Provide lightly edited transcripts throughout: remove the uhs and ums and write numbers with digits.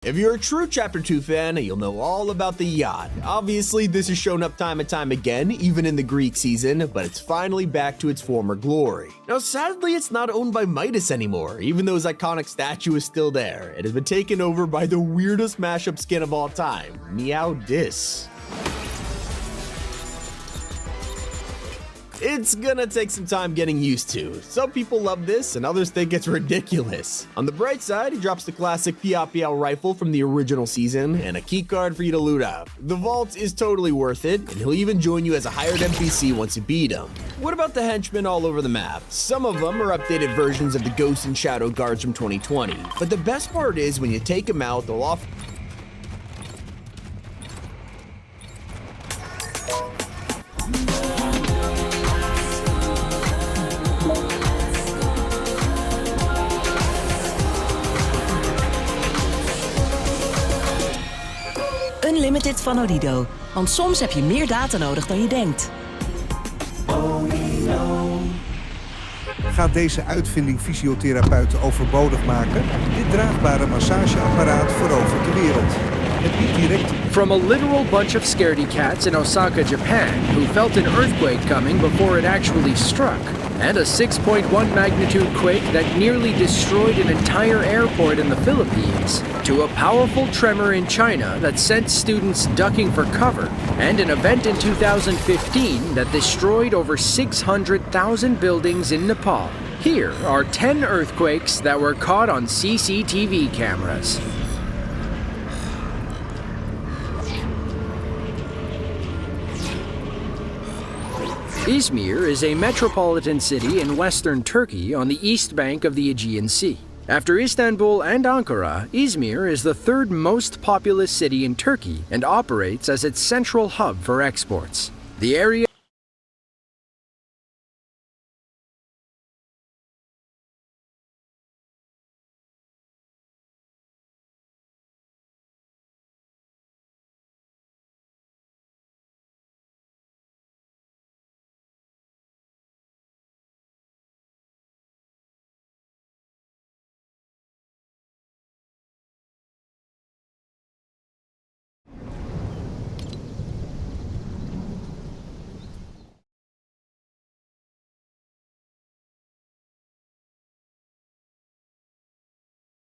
If you're a true Chapter 2 fan, you'll know all about the yacht. Obviously, this has shown up time and time again, even in the Greek season, but it's finally back to its former glory. Now, sadly, it's not owned by Midas anymore, even though his iconic statue is still there. It has been taken over by the weirdest mashup skin of all time, Meow Dis. It's gonna take some time getting used to. Some people love this and others think it's ridiculous. On the bright side, he drops the classic Piao rifle from the original season and a keycard for you to loot up. The vault is totally worth it, and he'll even join you as a hired NPC once you beat him. What about the henchmen all over the map? Some of them are updated versions of the Ghost and Shadow guards from 2020, but the best part is when you take them out, they'll often Unlimited van Odido. Want soms heb je meer data nodig dan je denkt. Gaat deze uitvinding fysiotherapeuten overbodig maken? Dit draagbare massageapparaat verovert de wereld. Het biedt direct... From a literal bunch of scaredy cats in Osaka, Japan, who felt an earthquake coming before it actually struck, and a 6.1 magnitude quake that nearly destroyed an entire airport in the Philippines, to a powerful tremor in China that sent students ducking for cover, and an event in 2015 that destroyed over 600,000 buildings in Nepal. Here are 10 earthquakes that were caught on CCTV cameras. Izmir is a metropolitan city in western Turkey on the east bank of the Aegean Sea. After Istanbul and Ankara, Izmir is the third most populous city in Turkey and operates as its central hub for exports. The area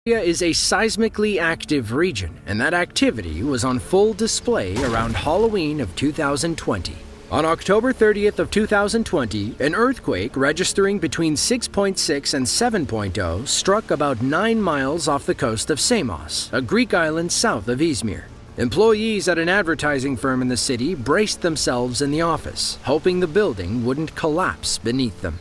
is a seismically active region, and that activity was on full display around Halloween of 2020. On October 30th of 2020, an earthquake registering between 6.6 and 7.0 struck about 9 miles off the coast of Samos, a Greek island south of Izmir. Employees at an advertising firm in the city braced themselves in the office, hoping the building wouldn't collapse beneath them.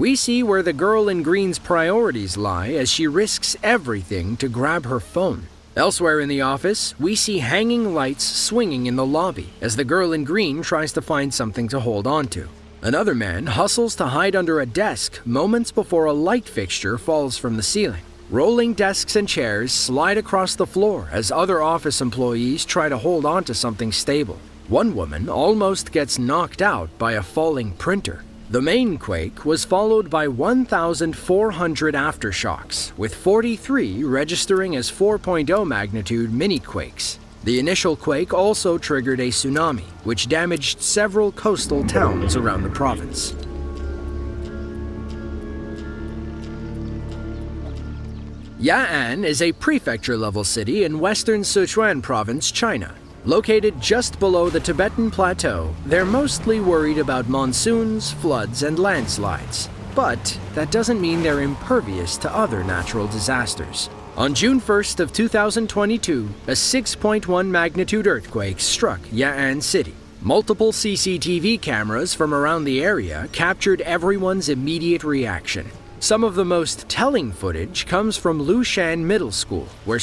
We see where the girl in green's priorities lie as she risks everything to grab her phone. Elsewhere in the office, we see hanging lights swinging in the lobby as the girl in green tries to find something to hold on to. Another man hustles to hide under a desk moments before a light fixture falls from the ceiling. Rolling desks and chairs slide across the floor as other office employees try to hold on to something stable. One woman almost gets knocked out by a falling printer. The main quake was followed by 1,400 aftershocks, with 43 registering as 4.0 magnitude mini-quakes. The initial quake also triggered a tsunami, which damaged several coastal towns around the province. Ya'an is a prefecture-level city in western Sichuan province, China. Located just below the Tibetan Plateau, they're mostly worried about monsoons, floods, and landslides. But that doesn't mean they're impervious to other natural disasters. On June 1st of 2022, a 6.1 magnitude earthquake struck Ya'an City. Multiple CCTV cameras from around the area captured everyone's immediate reaction. Some of the most telling footage comes from Lushan Middle School, where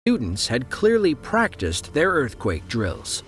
students had clearly practiced their earthquake drills.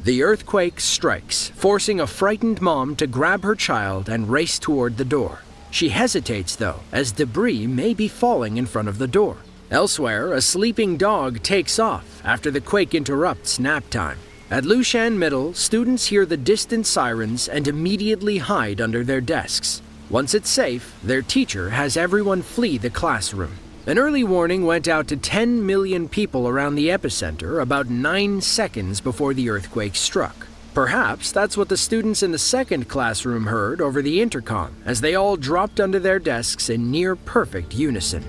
The earthquake strikes, forcing a frightened mom to grab her child and race toward the door. She hesitates, though, as debris may be falling in front of the door. Elsewhere, a sleeping dog takes off after the quake interrupts nap time. At Lushan Middle, students hear the distant sirens and immediately hide under their desks. Once it's safe, their teacher has everyone flee the classroom. An early warning went out to 10 million people around the epicenter about 9 seconds before the earthquake struck. Perhaps that's what the students in the second classroom heard over the intercom as they all dropped under their desks in near-perfect unison.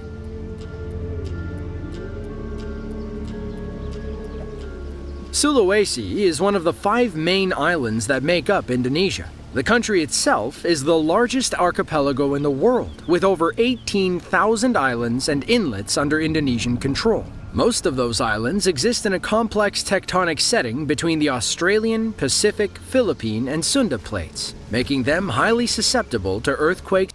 Sulawesi is one of the 5 main islands that make up Indonesia. The country itself is the largest archipelago in the world, with over 18,000 islands and inlets under Indonesian control. Most of those islands exist in a complex tectonic setting between the Australian, Pacific, Philippine, and Sunda plates, making them highly susceptible to earthquakes.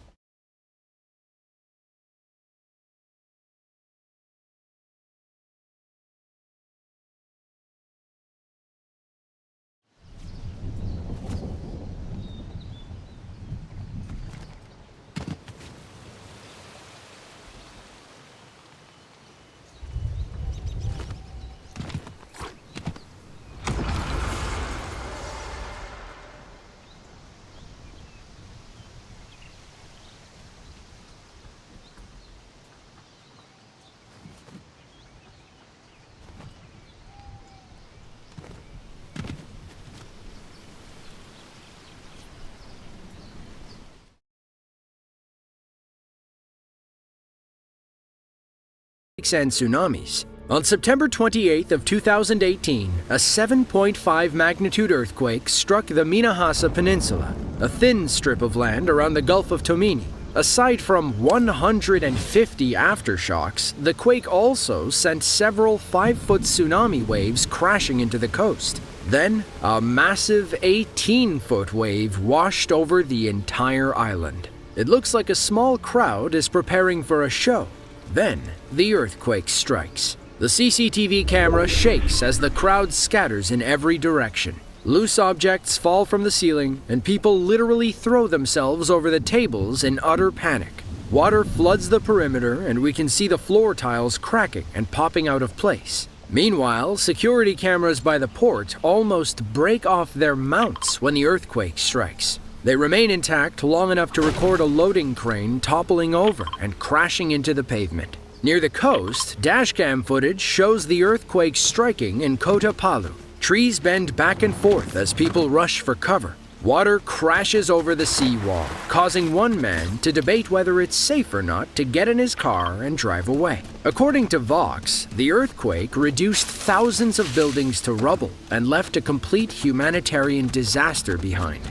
And tsunamis. On September 28th of 2018, a 7.5 magnitude earthquake struck the Minahasa Peninsula, a thin strip of land around the Gulf of Tomini. Aside from 150 aftershocks, the quake also sent several 5-foot tsunami waves crashing into the coast. Then, a massive 18-foot wave washed over the entire island. It looks like a small crowd is preparing for a show. Then, the earthquake strikes. The CCTV camera shakes as the crowd scatters in every direction. Loose objects fall from the ceiling, and people literally throw themselves over the tables in utter panic. Water floods the perimeter, and we can see the floor tiles cracking and popping out of place. Meanwhile, security cameras by the port almost break off their mounts when the earthquake strikes. They remain intact long enough to record a loading crane toppling over and crashing into the pavement. Near the coast, dashcam footage shows the earthquake striking in Kota Palu. Trees bend back and forth as people rush for cover. Water crashes over the seawall, causing one man to debate whether it's safe or not to get in his car and drive away. According to Vox, the earthquake reduced thousands of buildings to rubble and left a complete humanitarian disaster behind.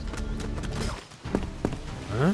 Huh?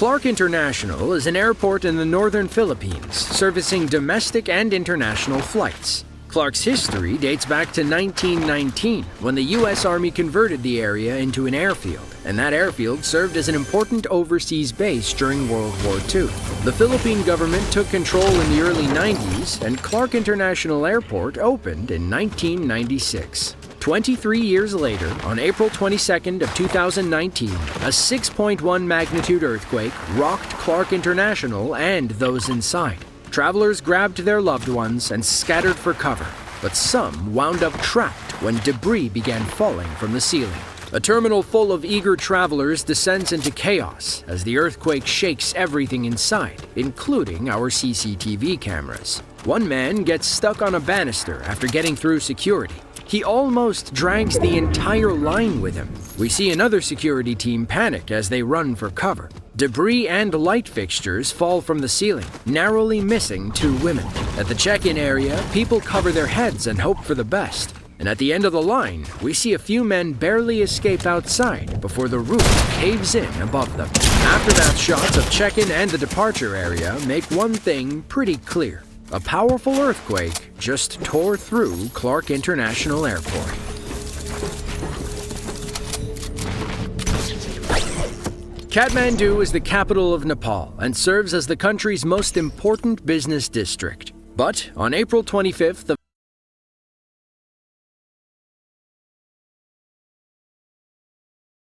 Clark International is an airport in the northern Philippines, servicing domestic and international flights. Clark's history dates back to 1919, when the U.S. Army converted the area into an airfield, and that airfield served as an important overseas base during World War II. The Philippine government took control in the early 90s, and Clark International Airport opened in 1996. 23 years later, on April 22nd of 2019, a 6.1 magnitude earthquake rocked Clark International and those inside. Travelers grabbed their loved ones and scattered for cover, but some wound up trapped when debris began falling from the ceiling. A terminal full of eager travelers descends into chaos as the earthquake shakes everything inside, including our CCTV cameras. One man gets stuck on a banister after getting through security. He almost drags the entire line with him. We see another security team panic as they run for cover. Debris and light fixtures fall from the ceiling, narrowly missing 2 women. At the check-in area, people cover their heads and hope for the best. And at the end of the line, we see a few men barely escape outside before the roof caves in above them. Aftermath shots of check-in and the departure area make one thing pretty clear. A powerful earthquake just tore through Clark International Airport. Kathmandu is the capital of Nepal and serves as the country's most important business district. But on April 25th of